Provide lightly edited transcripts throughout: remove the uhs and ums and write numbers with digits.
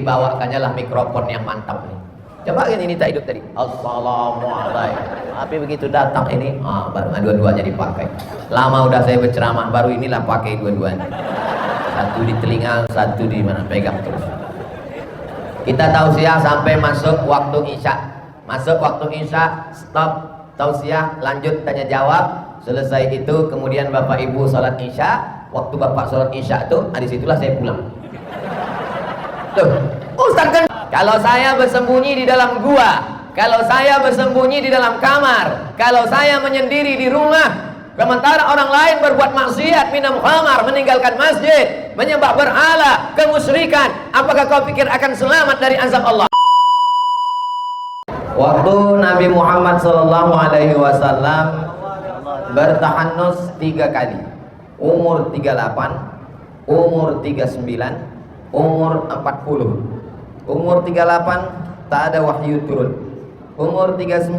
dibawakannya lah mikrofon yang mantap nih. Coba ini tak hidup tadi. Assalamualaikum. Tapi begitu datang ini, baru dua-duanya dipakai. Lama udah saya berceramah, baru inilah pakai dua-duanya. Satu di telinga, satu di mana, pegang terus. Kita tausiah sampai masuk waktu isya. Masuk waktu isya, stop tausiah, lanjut tanya jawab. Selesai itu kemudian Bapak Ibu salat isya. Waktu Bapak salat isya itu, disitulah saya pulang. Tuh, Ustaz kan kalau saya bersembunyi di dalam gua, kalau saya bersembunyi di dalam kamar, kalau saya menyendiri di rumah, sementara orang lain berbuat maksiat, minum khamar, meninggalkan masjid, menyembah berhala, kemusyrikan, apakah kau pikir akan selamat dari azab Allah? Waktu Nabi Muhammad SAW bertahanus 3 kali, umur 38, umur 39, umur 40. Umur 38 tak ada wahyu turun. Umur 39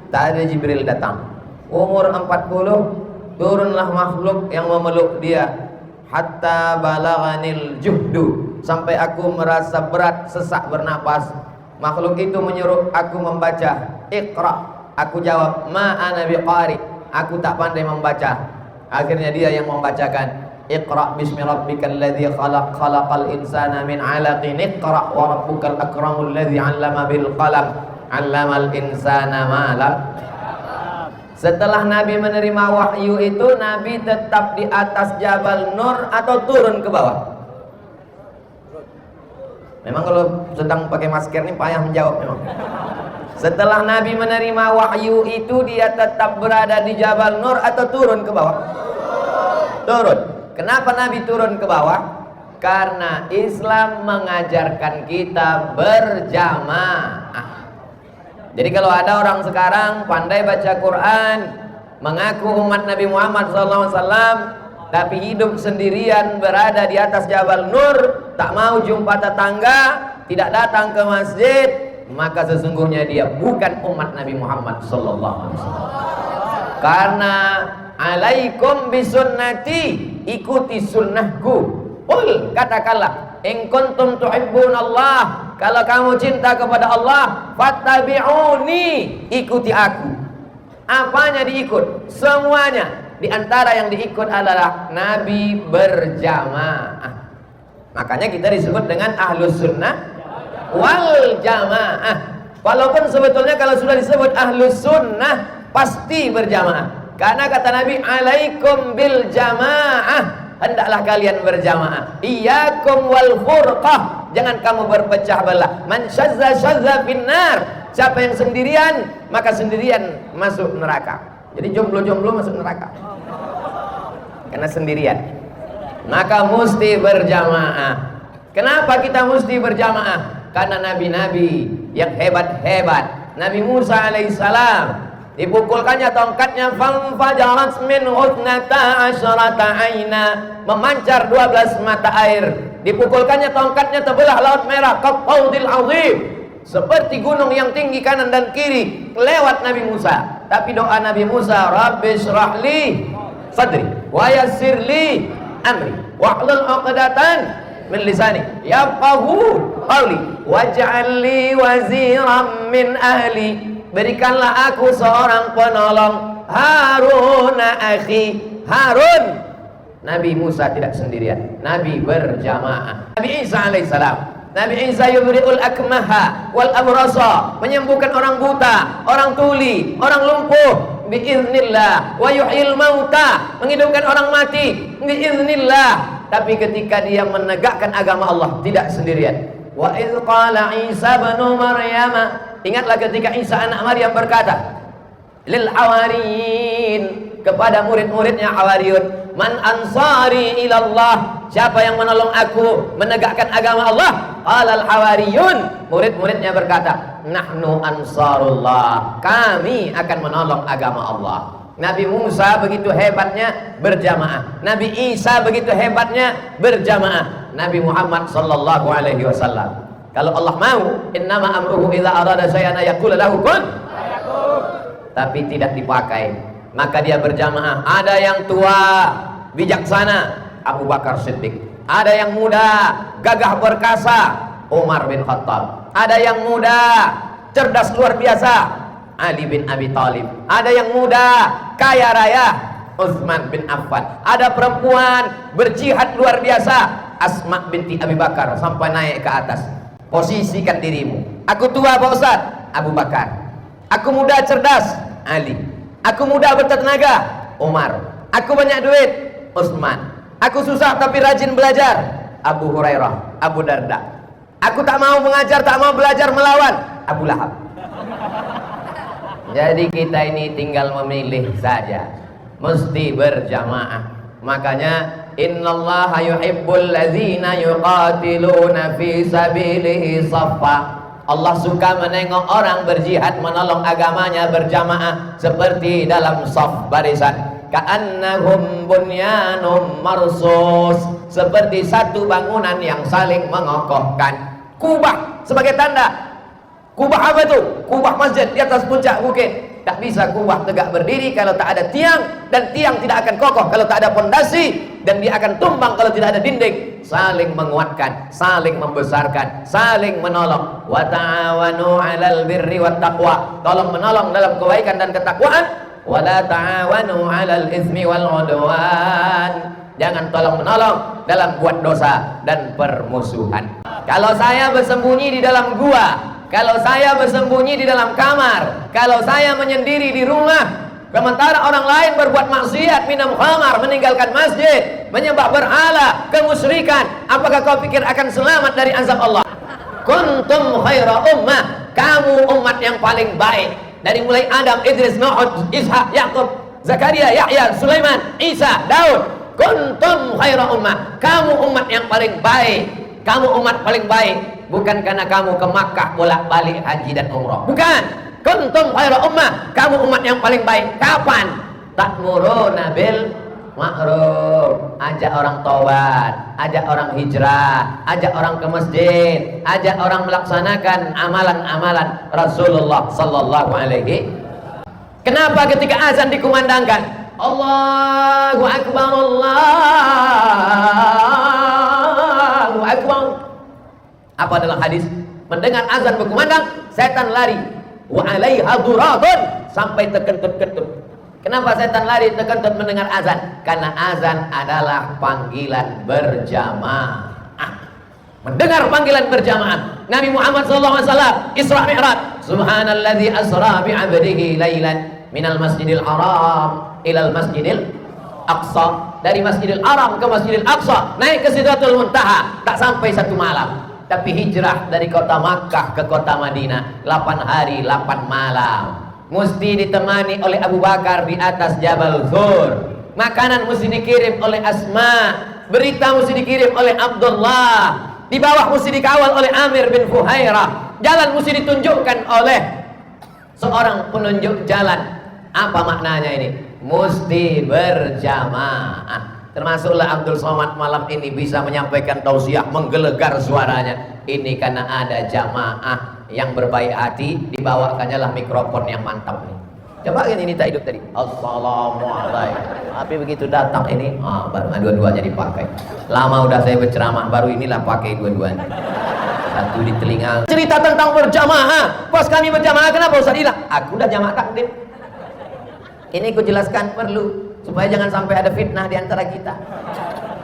tak ada Jibril datang. Umur 40 turunlah makhluk yang memeluk dia. Hatta balaghanil juhdu, sampai aku merasa berat, sesak bernapas. Makhluk itu menyuruh aku membaca. Iqra. Aku jawab, ma ana biqari, aku tak pandai membaca. Akhirnya dia yang membacakan. Iqra bismi rabbikal ladzi khalaq, khalaqal insana min 'alaqin. Iqra wa rabbukal akramul ladzi 'allama bil qalam, 'allamal insana ma lam. Setelah Nabi menerima wahyu itu, Nabi tetap di atas Jabal Nur atau turun ke bawah? Memang kalau sedang pakai masker ini payah menjawab memang. Setelah Nabi menerima wahyu itu, dia tetap berada di Jabal Nur atau turun ke bawah? Turun. Kenapa Nabi turun ke bawah? Karena Islam mengajarkan kita berjamaah. Jadi kalau ada orang sekarang pandai baca Quran, mengaku umat Nabi Muhammad SAW, tapi hidup sendirian berada di atas Jabal Nur, tak mau jumpa tetangga, tidak datang ke masjid, maka sesungguhnya dia bukan umat Nabi Muhammad SAW. Karena alaikum bisunnati, ikuti sunnahku. Qul, katakanlah, in kuntum tuhibbunallah, kalau kamu cinta kepada Allah, fattabi'uni, ikuti aku. Apanya diikut? Semuanya. Di antara yang diikut adalah Nabi berjamaah. Makanya kita disebut dengan ahlus sunnah wal jamaah. Walaupun sebetulnya kalau sudah disebut ahlus sunnah pasti berjamaah. Karena kata Nabi, alaikum bil jamaah, hendaklah kalian berjamaah. Iyyakum wal furqah, jangan kamu berpecah belah. Man syazza syazza finnar, siapa yang sendirian maka sendirian masuk neraka. Jadi jomblo-jomblo masuk neraka karena sendirian. Maka mesti berjamaah. Kenapa kita mesti berjamaah? Karena nabi-nabi yang hebat-hebat, Nabi Musa alaihissalam, dipukulkannya tongkatnya, fanfajarat min husnata asyarata aina, memancar 12 mata air. Dipukulkannya tongkatnya, terbelah laut merah, qattaudil azim, seperti gunung yang tinggi kanan dan kiri, lewat Nabi Musa. Tapi doa Nabi Musa, Rabbi syrahli sadri wa yassirli amri wahlul 'uqdatan min lisani yafqahu qawli waj'al li waziran min ahli, berikanlah aku seorang penolong, Harun akhi. Harun. Nabi Musa tidak sendirian, Nabi berjamaah. Nabi Isa alaihissalam, Nabi Isa yubri'ul akmaha wal abrasa, menyembuhkan orang buta, orang tuli, orang lumpuh biiznillah, wa yuhyil mauta, menghidupkan orang mati biiznillah. Tapi ketika dia menegakkan agama Allah tidak sendirian. Wa idz qala Isa ibn Maryam, ingatlah ketika Isa anak Maryam berkata lil hawariyin, kepada murid-muridnya Hawariyun, man ansari ilallah, siapa yang menolong aku menegakkan agama Allah? Qalal hawariyun, murid-muridnya berkata, nahnu ansarullah, kami akan menolong agama Allah. Nabi Musa begitu hebatnya berjamaah, Nabi Isa begitu hebatnya berjamaah, Nabi Muhammad sallallahu alaihi wasallam, kalau Allah mau, innama amruhu idza arada syai'an yaqulu lahu kun fayakun, tapi tidak dipakai. Maka dia berjamaah. Ada yang tua bijaksana, Abu Bakar Siddiq. Ada yang muda gagah perkasa, Umar bin Khattab. Ada yang muda, cerdas luar biasa, Ali bin Abi Thalib. Ada yang muda, kaya raya, Utsman bin Affan. Ada perempuan berjihad luar biasa, Asma binti Abi Bakar, sampai naik ke atas. Posisikan dirimu. Aku tua Pak Ustaz, Abu Bakar. Aku muda cerdas, Ali. Aku muda bertenaga, Umar. Aku banyak duit, Utsman. Aku susah tapi rajin belajar, Abu Hurairah, Abu Darda. Aku tak mau mengajar, tak mau belajar melawan, Abu Lahab. Jadi kita ini tinggal memilih saja, mesti berjamaah. Makanya innallaha yuhibbul ladzina yuqatiluna fi sabilihi shaffa. Allah suka menengok orang berjihad menolong agamanya berjamaah seperti dalam shaf barisan. Ka'annahum bunyanum marsus, seperti satu bangunan yang saling mengokohkan. Kubah sebagai tanda. Kubah apa itu? Kubah masjid di atas puncak bukit. Tak bisa kubah tegak berdiri kalau tak ada tiang, dan tiang tidak akan kokoh kalau tak ada pondasi, dan dia akan tumbang kalau tidak ada dinding. Saling menguatkan, saling membesarkan, saling menolong. Wa ta'awanu 'alal birri wat taqwa. Tolong menolong dalam kebaikan dan ketakwaan. Wa la ta'awanu 'alal itsmi wal 'udwan. Jangan tolong menolong dalam buat dosa dan permusuhan. Kalau saya bersembunyi di dalam gua, kalau saya bersembunyi di dalam kamar, kalau saya menyendiri di rumah, sementara orang lain berbuat maksiat, minum khamar, meninggalkan masjid, menyembah berhala, kemusyrikan, apakah kau pikir akan selamat dari azab Allah? Kuntum khaira ummah, kamu umat yang paling baik. Dari mulai Adam, Idris, Nuh, Ishak, Yakub, Zakaria, Yahya, Sulaiman, Isa, Daud. Kuntum khaira ummah, kamu umat yang paling baik. Kamu umat paling baik bukan karena kamu ke Makkah bolak-balik haji dan umrah, bukan. Kuntum khaira ummah, kamu umat yang paling baik. Kapan? Ta'muruna bil ma'ruf, ajak orang taubat, ajak orang hijrah, ajak orang ke masjid, ajak orang melaksanakan amalan-amalan Rasulullah sallallahu alaihi. Kenapa ketika azan dikumandangkan Allahu Akbar, Allahu Akbar, apa dalam hadis? Mendengar azan berkumandang, setan lari. Wa alaiha duratun, sampai terkentut-kentut. Kenapa setan lari terkentut mendengar azan? Karena azan adalah panggilan berjamaah. Mendengar panggilan berjamaah. Nabi Muhammad SAW Isra Mi'raj. Subhanalladzi asra bi'abdihi lailan minal masjidil haram ilal masjidil aqsa. Dari Masjidil Haram ke Masjidil Aqsa, naik ke Sidratul Muntaha, tak sampai satu malam. Tapi hijrah dari kota Makkah ke kota Madinah 8 hari 8 malam. Mesti ditemani oleh Abu Bakar di atas Jabal Dzur. Makanan mesti dikirim oleh Asma, berita mesti dikirim oleh Abdullah, di bawah mesti dikawal oleh Amir bin Fuhairah, jalan mesti ditunjukkan oleh seorang penunjuk jalan. Apa maknanya ini? Mesti berjamaah. Termasuklah Abdul Somad malam ini bisa menyampaikan tausiah menggelegar suaranya. Ini karena ada jamaah yang berbaik hati, dibawakannya lah mikrofon yang mantap nih. Coba ini tak hidup tadi. Assalamualaikum. Tapi begitu datang ini, baru dua-duanya dipakai. Lama udah saya berceramah, baru inilah pakai dua-duanya. Satu di telinga. Cerita tentang berjamaah. Pas kami berjamaah, kenapa Ustaz hilang? Aku udah jamaah takdim. Ini ku jelaskan perlu supaya jangan sampai ada fitnah di antara kita.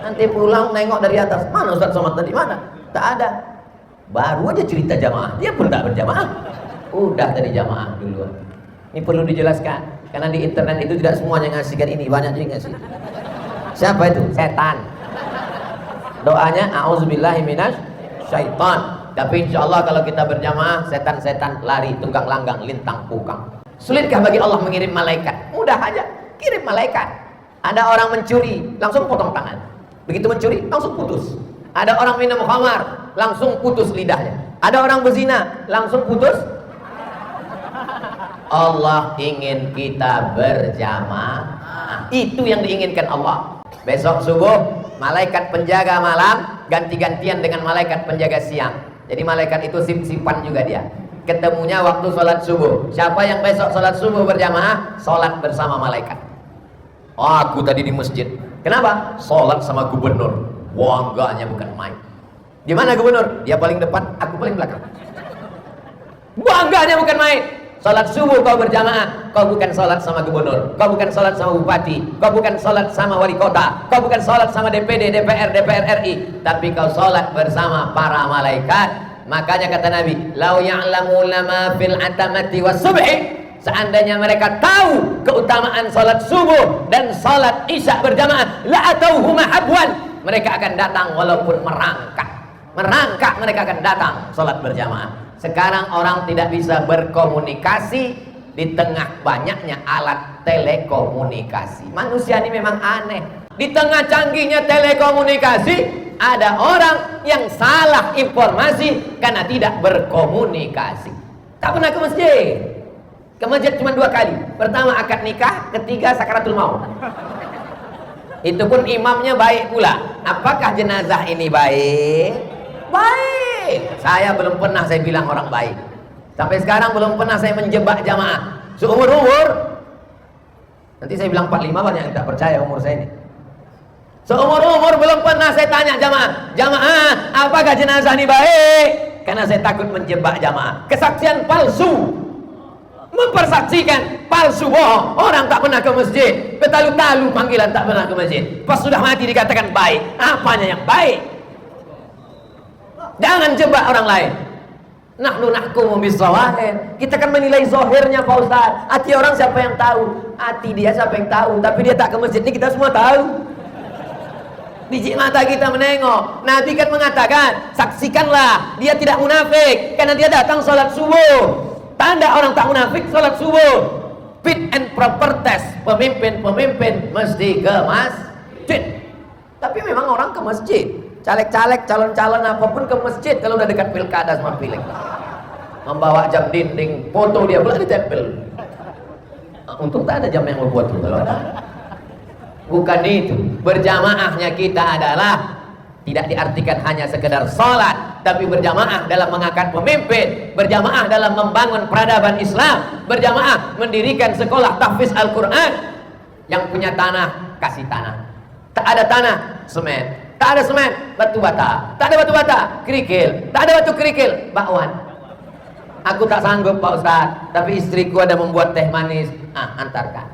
Nanti pulang nengok dari atas, mana Ustaz Somad tadi, mana? Tak ada. Baru aja cerita jamaah, dia pun tak berjamaah. Udah tadi jamaah dulu. Ini perlu dijelaskan karena di internet itu tidak semuanya ngasihkan ini, banyak juga ngasih. Siapa itu? Setan. Doanya a'udzubillahi minasy syaitan. Tapi insya Allah kalau kita berjamaah, setan-setan lari tunggang langgang lintang pukang. Sulitkah bagi Allah mengirim malaikat? Mudah aja, kirim malaikat. Ada orang mencuri, langsung potong tangan. Begitu mencuri, langsung putus. Ada orang minum khamar, langsung putus lidahnya. Ada orang berzina, langsung putus. Allah ingin kita berjamaah. Itu yang diinginkan Allah. Besok subuh, malaikat penjaga malam ganti-gantian dengan malaikat penjaga siang. Jadi malaikat itu sip-sipan juga dia. Ketemunya waktu sholat subuh. Siapa yang besok sholat subuh berjamaah, sholat bersama malaikat. Aku tadi di masjid. Kenapa? Sholat sama gubernur. Wangganya bukan main. Gimana gubernur? Dia paling depan, aku paling belakang. Bangganya bukan main. Salat subuh kau berjamaah, kau bukan salat sama gubernur, kau bukan salat sama bupati, kau bukan salat sama wali kota, kau bukan salat sama DPD, DPR, DPR RI, tapi kau salat bersama para malaikat. Makanya kata Nabi, lau ya'lamuna ma fil atamati was subhi, seandainya mereka tahu keutamaan salat subuh dan salat isya berjamaah, la atauhuma habwan, mereka akan datang walaupun merangkak mereka akan datang salat berjamaah. Sekarang orang tidak bisa berkomunikasi di tengah banyaknya alat telekomunikasi. Manusia ini memang aneh. Di tengah canggihnya telekomunikasi, ada orang yang salah informasi karena tidak berkomunikasi. Tak pernah ke masjid. Ke masjid cuma 2 kali. Pertama akad nikah, ketiga sakaratul maut. Itu pun imamnya baik pula. Apakah jenazah ini baik? Baik. Saya belum pernah saya bilang orang baik. Sampai sekarang belum pernah saya menjebak jamaah. Seumur-umur, nanti saya bilang 45, banyak yang tak percaya umur saya ini. Seumur-umur belum pernah saya tanya jamaah, apakah jenazah ini baik? Karena saya takut menjebak jamaah. Kesaksian palsu, mempersaksikan palsu, bohong. Orang tak pernah ke masjid, betalu-talu panggilan tak pernah ke masjid. Pas sudah mati dikatakan baik. Apanya yang baik? Jangan jebak orang lain. Nahnu nahkumu bizawahir. Kita kan menilai zahirnya Pak Ustaz. Hati orang siapa yang tahu? Hati dia siapa yang tahu? Tapi dia tak ke masjid ini kita semua tahu. Biji mata kita menengok. Nabi kan mengatakan, saksikanlah dia tidak munafik karena dia datang sholat subuh. Tanda orang tak munafik sholat subuh. Fit and proper test. Pemimpin mesti ke masjid. Tapi memang orang ke masjid. Caleg-caleg, calon-calon apapun ke masjid kalau udah dekat pilkada sama pileg. Membawa jam dinding, foto dia pula ditempel. Untung tak ada jam yang membuat itu. Bukan itu. Berjamaahnya kita adalah tidak diartikan hanya sekedar sholat, tapi berjamaah dalam mengangkat pemimpin, berjamaah dalam membangun peradaban Islam, berjamaah mendirikan sekolah tahfiz Al-Quran. Yang punya tanah, kasih tanah. Tak ada tanah, semen. Tak ada semen, batu bata. Tak ada batu bata, kerikil. Tak ada batu kerikil, bakwan. Aku tak sanggup Pak Ustaz, tapi istriku ada membuat teh manis. Antarkan,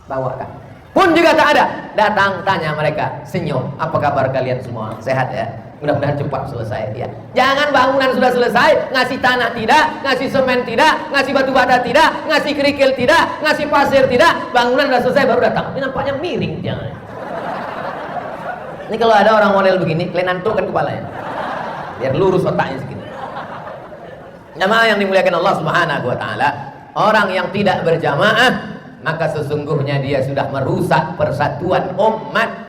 bawakan. Pun juga tak ada. Datang tanya mereka, senyum. Apa kabar kalian semua? Sehat ya? Mudah-mudahan cepat selesai ya. Jangan bangunan sudah selesai, ngasih tanah tidak, ngasih semen tidak, ngasih batu bata tidak, ngasih kerikil tidak, ngasih pasir tidak. Bangunan sudah selesai baru datang. Ini nampaknya miring jangan. Ini kalau ada orang model begini, kalian antukkan kepalanya, biar lurus otaknya sedikit. Jamaah yang dimuliakan Allah Subhanahu wa Ta'ala, orang yang tidak berjamaah, maka sesungguhnya dia sudah merusak persatuan umat